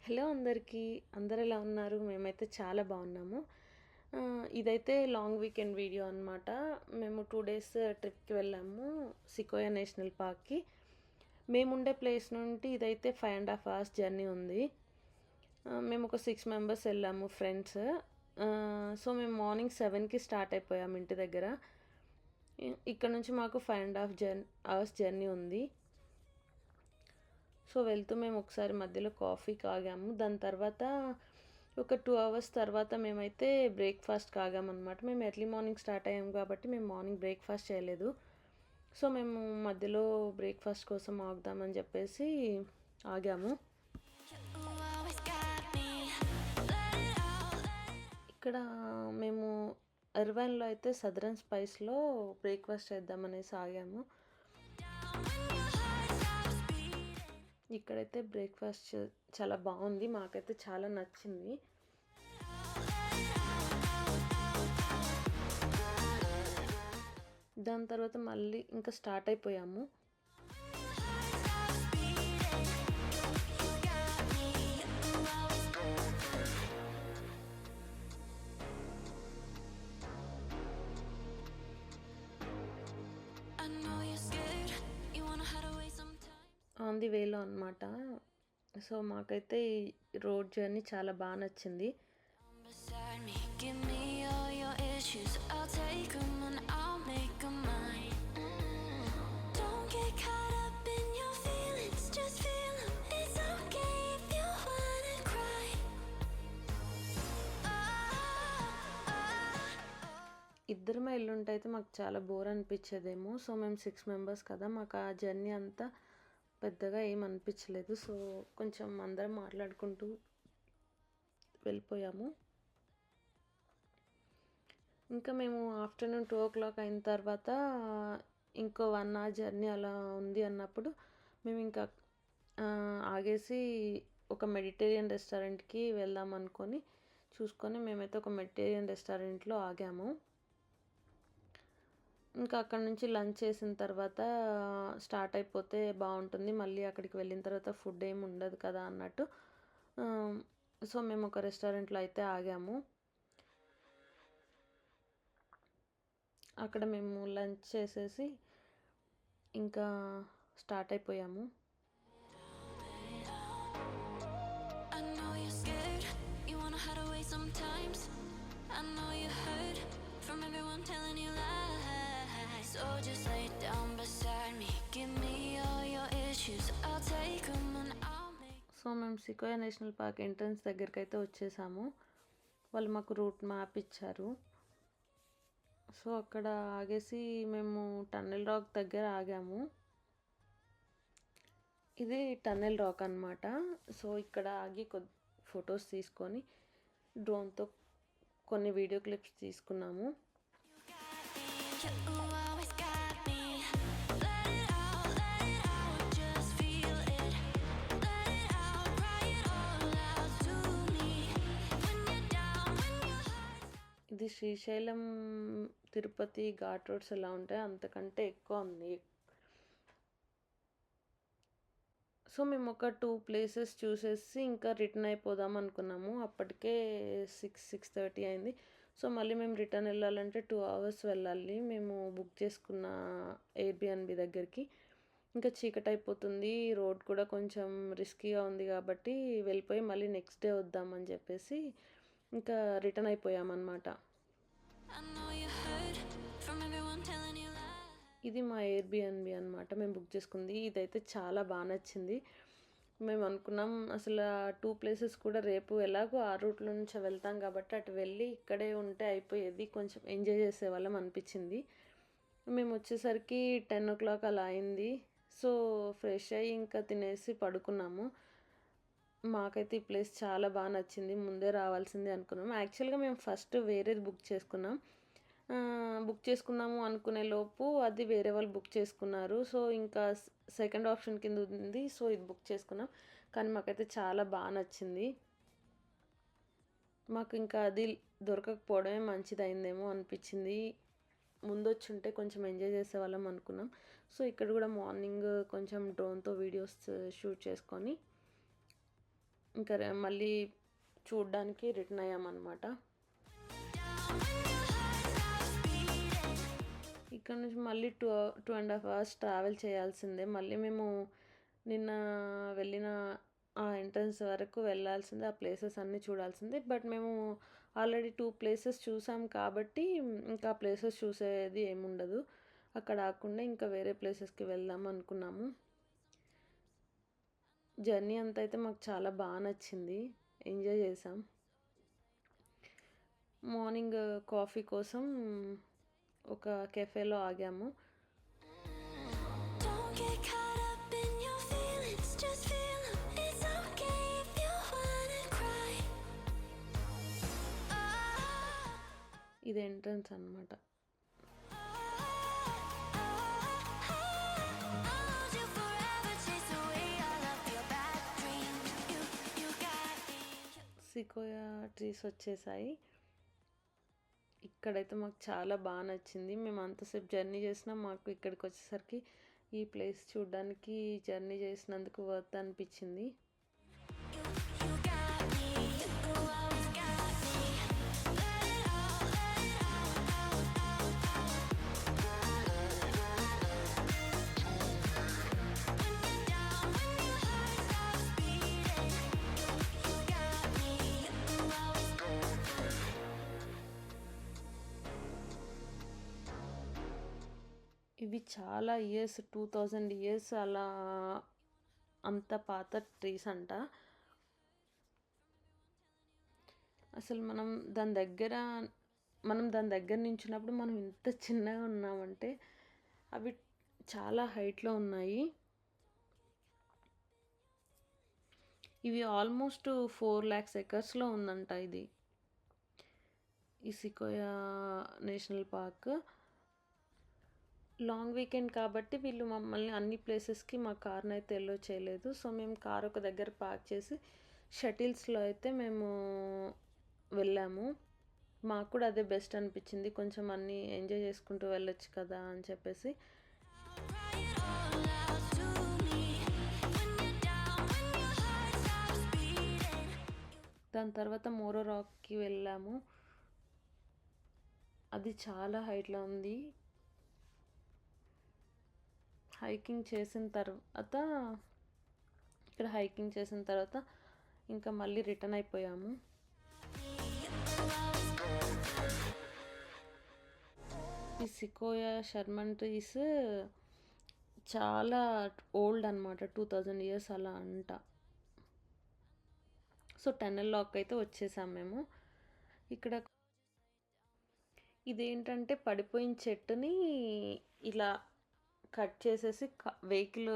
Hello అందరికీ. అందరూ ఎలా ఉన్నారు? మేమైతే చాలా బాగున్నాము. ఇదైతే లాంగ్ వీకెండ్ వీడియో అనమాట. మేము 2 డేస్ ట్రిప్‌కి వెళ్ళాము సికోయా నేషనల్ పార్క్‌కి. మేముండే ప్లేస్ నుండి ఇదైతే 5½ అవర్స్ జర్నీ ఉంది. మేము ఒక 6 మెంబర్స్ వెళ్ళాము ఫ్రెండ్స్. సో మేము మార్నింగ్ 7కి స్టార్ట్ అయిపోయాము ఇంటి దగ్గర. ఇక్కడ నుంచి మాకు 5½ అవర్స్ జర్నీ ఉంది. సో వెళ్తూ మేము ఒకసారి మధ్యలో కాఫీకి ఆగాము. దాని తర్వాత ఒక 2 అవర్స్ తర్వాత మేమైతే బ్రేక్‌ఫాస్ట్‌కి ఆగామన్నమాట. మేము ఎర్లీ మార్నింగ్ స్టార్ట్ అయ్యాము కాబట్టి మేము మార్నింగ్ బ్రేక్‌ఫాస్ట్ చేయలేదు. సో మేము మధ్యలో బ్రేక్‌ఫాస్ట్ కోసం ఆగుదామని చెప్పేసి ఆగాము. ఇక్కడ మేము ఎర్వైన్‌లో అయితే సదరన్ స్పైస్‌లో బ్రేక్‌ఫాస్ట్ చేద్దామనేసి ఆగాము. ఇక్కడైతే బ్రేక్‌ఫాస్ట్ చాలా బాగుంది. మాకైతే చాలా నచ్చింది. దాని తర్వాత మళ్ళీ ఇంకా స్టార్ట్ అయిపోయాము. ఆన్ ది వేలో అనమాట. సో మాకైతే ఈ రోడ్ జర్నీ చాలా బాగా నచ్చింది. ఇద్దరమే ఎల్లుంటే అయితే మాకు చాలా బోర్ అనిపించేదేమో. సో మేము 6 మెంబర్స్ కదా, మాకు ఆ జర్నీ అంతా పెద్దగా ఏం అనిపించలేదు. సో కొంచెం అందరం మాట్లాడుకుంటూ వెళ్ళిపోయాము. ఇంకా మేము ఆఫ్టర్నూన్ 2 అయిన తర్వాత ఇంకో 1 అవర్ జర్నీ అలా ఉంది అన్నప్పుడు మేము ఇంకా ఆగేసి ఒక మెడిటేరియన్ రెస్టారెంట్‌కి వెళ్దాం అనుకొని చూసుకొని మేమైతే ఒక మెడిటేరియన్ రెస్టారెంట్‌లో ఆగాము. ఇంకా అక్కడ నుంచి లంచ్ చేసిన తర్వాత స్టార్ట్ అయిపోతే బాగుంటుంది. మళ్ళీ అక్కడికి వెళ్ళిన తర్వాత ఫుడ్ ఏమి ఉండదు కదా అన్నట్టు. సో మేము ఒక రెస్టారెంట్లో అయితే ఆగాము. అక్కడ మేము లంచ్ చేసేసి ఇంకా స్టార్ట్ అయిపోయాము. So just lay down beside me, give me all your issues, I'll take them and I'll make. So మేము సికోయా నేషనల్ పార్క్ ఎంట్రన్స్ దగ్గరికి అయితే వచ్చేసాము. వాళ్ళు మాకు రూట్ మ్యాప్ ఇచ్చారు. సో అక్కడ ఆగేసి మేము టన్నెల్ రాక్ దగ్గర ఆగాము. ఇది టన్నెల్ రాక్ అనమాట. సో ఇక్కడ ఆగి ఫొటోస్ తీసుకొని డ్రోన్తో కొన్ని వీడియో క్లిప్స్ తీసుకున్నాము. ఇది శ్రీశైలం తిరుపతి ఘాట్ రోడ్స్ ఎలా ఉంటాయి అంతకంటే ఎక్కువ ఉంది. సో మేము ఒక 2 ప్లేసెస్ చూసేసి ఇంకా రిటర్న్ అయిపోదాం అనుకున్నాము. అప్పటికే 6:30 అయింది. సో మళ్ళీ మేము రిటర్న్ వెళ్ళాలంటే 2 అవర్స్ వెళ్ళాలి మేము బుక్ చేసుకున్న ఎయిర్బిఎన్బి దగ్గరికి. ఇంకా చీకటి అయిపోతుంది, రోడ్ కూడా కొంచెం రిస్కీగా ఉంది కాబట్టి వెళ్ళిపోయి మళ్ళీ నెక్స్ట్ డే వద్దామని చెప్పేసి ఇంకా రిటర్న్ అయిపోయామన్నమాట. ఇది మా ఎయిర్బిఎన్బి అనమాట మేము బుక్ చేసుకుంది. ఇదైతే చాలా బాగా నచ్చింది. మేము అనుకున్నాం అసలు 2 ప్లేసెస్ కూడా రేపు ఎలాగో ఆ రూట్లో నుంచి వెళ్తాం కాబట్టి అటు వెళ్ళి ఇక్కడే ఉంటే అయిపోయేది, కొంచెం ఎంజాయ్ చేసేవాళ్ళం అనిపించింది. మేము వచ్చేసరికి 10 అలా అయింది. సో ఫ్రెష్ అయ్యి ఇంకా తినేసి పడుకున్నాము. మాకైతే ఈ ప్లేస్ చాలా బాగా నచ్చింది. ముందే రావాల్సిందే అనుకున్నాము. యాక్చువల్గా మేము ఫస్ట్ వేరేది బుక్ చేసుకుందాము అనుకునే లోపు అది వేరే వాళ్ళు బుక్ చేసుకున్నారు. సో ఇంకా సెకండ్ ఆప్షన్ కింద ఉంది. సో ఇది బుక్ చేసుకున్నాం. కానీ మాకైతే చాలా బాగా నచ్చింది. మాకు ఇంకా అది దొరకకపోవడమే మంచిదైందేమో అనిపించింది. ముందొచ్చుంటే కొంచెం ఎంజాయ్ చేసేవాళ్ళం అనుకున్నాం. సో ఇక్కడ కూడా మార్నింగ్ కొంచెం డ్రోన్తో వీడియోస్ షూట్ చేసుకొని ఇంకా మళ్ళీ చూడ్డానికి రిటర్న్ అయ్యామన్నమాట. ఇక్కడ నుంచి మళ్ళీ 2.5 అవర్స్ ట్రావెల్ చేయాల్సిందే. మళ్ళీ మేము నిన్న వెళ్ళిన ఆ ఎంట్రన్స్ వరకు వెళ్ళాల్సిందే. ఆ ప్లేసెస్ అన్నీ చూడాల్సిందే. బట్ మేము ఆల్రెడీ 2 ప్లేసెస్ చూసాం కాబట్టి ఇంకా ప్లేసెస్ చూసేది ఏముండదు. అక్కడ ఆగకుండా ఇంకా వేరే ప్లేసెస్‌కి వెళ్దాం అనుకున్నాము. జర్నీ అంతా అయితే మాకు చాలా నచ్చింది. ఎంజాయ్ చేసాం. మార్నింగ్ కాఫీ కోసం ఒక కెఫేలో ఆగాము. ఇది ఎంట్రన్స్ అన్నమాట. సికోయా ట్రీస్ వచ్చేసాయి. ఇక్కడైతే మాకు చాలా నచ్చింది. మేము అంతసేపు జర్నీ చేసినా మాకు ఇక్కడికి వచ్చేసరికి ఈ ప్లేస్ చూడడానికి జర్నీ చేసినందుకు వర్త్ అనిపించింది. ఇవి చాలా ఇయర్స్ 2000 ఇయర్స్ అలా అంత పాత ట్రీస్ అంట. అసలు మనం దాని దగ్గర నించున్నప్పుడు మనం ఎంత చిన్నగా ఉన్నామంటే అవి చాలా హైట్లో ఉన్నాయి. ఇవి ఆల్మోస్ట్ 4 lakhs ఎకర్స్లో ఉందంట ఇది, ఈ సికోయా నేషనల్ పార్క్. లాంగ్ వీకెండ్ కాబట్టి వీళ్ళు మమ్మల్ని అన్ని ప్లేసెస్కి మా కార్ని అయితే ఎల్లో చేయలేదు. సో మేము కార్ ఒక దగ్గర పార్క్ చేసి షటిల్స్లో అయితే మేము వెళ్ళాము. మాకు కూడా అదే బెస్ట్ అనిపించింది. కొంచెం అన్నీ ఎంజాయ్ చేసుకుంటూ వెళ్ళొచ్చు కదా అని చెప్పేసి. దాని తర్వాత మోరో రాక్కి వెళ్ళాము. అది చాలా హైట్లో ఉంది. హైకింగ్ చేసిన తర్వాత ఇంకా మళ్ళీ రిటర్న్ అయిపోయాము. ఈ సికోయా షర్మన్ ట్రీస్ చాలా ఓల్డ్ అనమాట, 2000 ఇయర్స్ అలా అంట. సో టన్నెల్ లాక్ అయితే వచ్చేసాం మేము. ఇక్కడ ఇదేంటంటే పడిపోయిన చెట్టుని ఇలా కట్ చేసేసి వెహికల్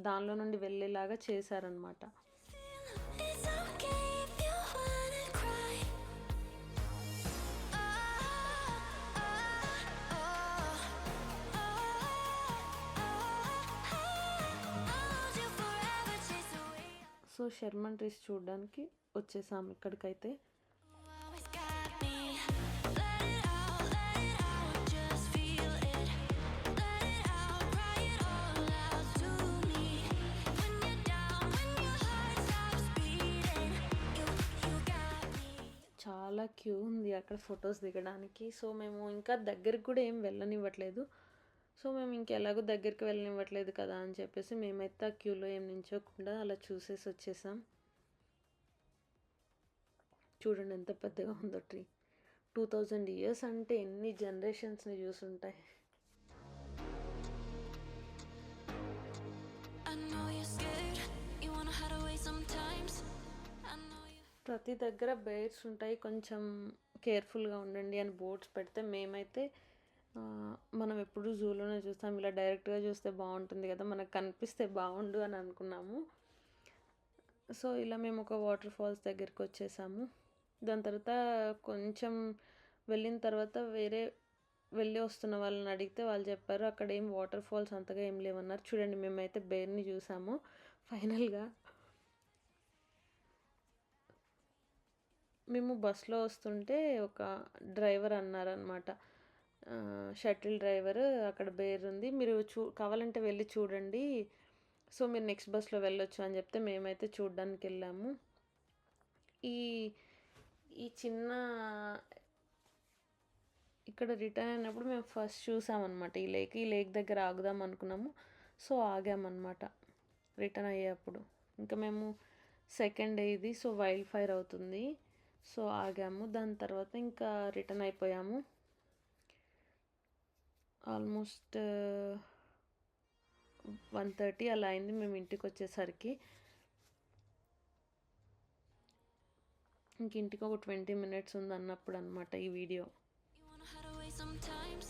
దానిలో నుండి వెళ్ళేలాగా చేశారనమాట. సో షర్మన్ ట్రీస్ చూడడానికి వచ్చేసాము ఇక్కడికైతే. చాలా క్యూ ఉంది అక్కడ ఫొటోస్ దిగడానికి. సో మేము ఇంకా దగ్గరికి కూడా ఏం వెళ్ళనివ్వట్లేదు. సో మేము ఇంకెలాగో దగ్గరికి వెళ్ళనివ్వట్లేదు కదా అని చెప్పేసి మేమైతే ఆ క్యూలో ఏం నించోకుండా అలా చూసేసి వచ్చేసాం. చూడండి ఎంత పెద్దగా ఉందో ట్రీ. 2000 ఇయర్స్ అంటే ఎన్ని జనరేషన్స్ని చూసుంటాయి. ప్రతి దగ్గర బేర్స్ ఉంటాయి, కొంచెం కేర్ఫుల్గా ఉండండి అని బోర్డ్స్ పెడితే మేమైతే మనం ఎప్పుడు జూలోనే చూస్తాం, ఇలా డైరెక్ట్గా చూస్తే బాగుంటుంది కదా, మనకు కనిపిస్తే బాగుండు అని అనుకున్నాము. సో ఇలా మేము ఒక వాటర్ ఫాల్స్ దగ్గరికి వచ్చేసాము. దాని తర్వాత కొంచెం వెళ్ళిన తర్వాత వెళ్ళి వస్తున్న వాళ్ళని అడిగితే వాళ్ళు చెప్పారు అక్కడ ఏం వాటర్ ఫాల్స్ అంతగా ఏం లేవన్నారు. చూడండి మేమైతే బేర్ని చూసాము. ఫైనల్గా మేము బస్లో వస్తుంటే ఒక డ్రైవర్ అన్నారనమాట, షటిల్ డ్రైవర్, అక్కడ బేర్ ఉంది, మీరు కావాలంటే వెళ్ళి చూడండి, సో మీరు నెక్స్ట్ బస్లో వెళ్ళొచ్చు అని చెప్తే మేమైతే చూడ్డానికి వెళ్ళాము. ఈ ఈ చిన్న ఇక్కడ రిటర్న్ అయినప్పుడు మేము ఫస్ట్ చూసామన్నమాట ఈ లేక్ దగ్గర ఆగుదాం అనుకున్నాము. సో ఆగామన్నమాట రిటర్న్ అయ్యేటప్పుడు. ఇంకా మేము సెకండ్ డే ఇది, సో వైల్డ్ ఫైర్ అవుతుంది, సో ఆగాము. దాని తర్వాత ఇంకా రిటర్న్ అయిపోయాము. ఆల్మోస్ట్ 1:30 అలా అయింది మేము ఇంటికి వచ్చేసరికి. ఇంక ఇంటికి ఒక 20 minutes ఉంది అన్నప్పుడు అనమాట ఈ video. You wanna hide away sometimes.